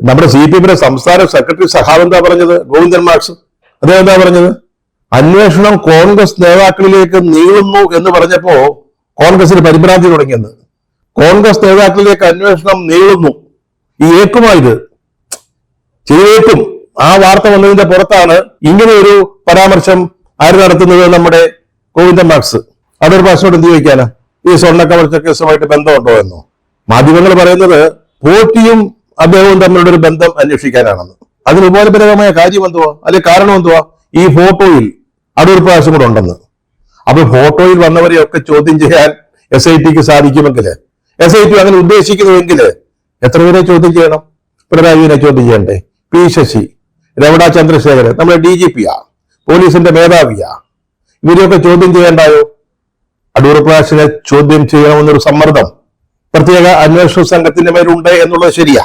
നമ്മുടെ CPM സംസ്ഥാന secretary സഖാവ് എന്താ പറഞ്ഞത്? ഗോവിന്ദൻ മാഷ് അദ്ദേഹം എന്താ പറഞ്ഞത്? അന്വേഷണം കോൺഗ്രസ് നേതാക്കളിലേക്ക് നീളുന്നു എന്ന് പറഞ്ഞപ്പോ കോൺഗ്രസിന് പരിഭ്രാന്തി തുടങ്ങിയെന്ന്. കോൺഗ്രസ് നേതാക്കളിലേക്ക് അന്വേഷണം നീളുന്നു, ഈ ഏക്കുമായത് ചെയ്തേക്കും. ആ വാർത്ത വന്നതിന്റെ പുറത്താണ് ഇങ്ങനെ ഒരു പരാമർശം ആര് നടത്തുന്നത്? നമ്മുടെ ഗോവിന്ദൻ മാഷ്. അതൊരു പ്രശ്നോട് എന്ത് ചോദിക്കാനാ? ഈ സ്വർണ്ണക്കവർച്ച കേസുമായിട്ട് ബന്ധമുണ്ടോ എന്നോ? മാധ്യമങ്ങൾ പറയുന്നത് പോറ്റിയും അദ്ദേഹവും തമ്മിലുള്ള ഒരു ബന്ധം അന്വേഷിക്കാനാണെന്ന്. അതിന് ഉപോത്പരമായ കാര്യം എന്തുവാ? അതിന് കാരണം എന്തുവാ? ഈ ഫോട്ടോയിൽ അടൂർ പ്രകാശും കൂടെ ഉണ്ടെന്ന്. അപ്പൊ ഫോട്ടോയിൽ വന്നവരെയൊക്കെ ചോദ്യം ചെയ്യാൻ SITക്ക് സാധിക്കുമെങ്കിൽ, SIT അങ്ങനെ ഉദ്ദേശിക്കുന്നുവെങ്കിൽ എത്ര പേരെ ചോദ്യം ചെയ്യണം? പിണറായിനെ ചോദ്യം ചെയ്യണ്ടേ? P ശശി, രമണ ചന്ദ്രശേഖരൻ നമ്മുടെ DGP-യാ, പോലീസിന്റെ മേധാവിയാ, ഇവരെയൊക്കെ ചോദ്യം ചെയ്യേണ്ടായോ? അടൂർ പ്രകാശിനെ ചോദ്യം ചെയ്യണമെന്നൊരു സമ്മർദ്ദം പ്രത്യേക അന്വേഷണ സംഘത്തിന്റെ മേലുണ്ട് എന്നുള്ളത് ശരിയാ.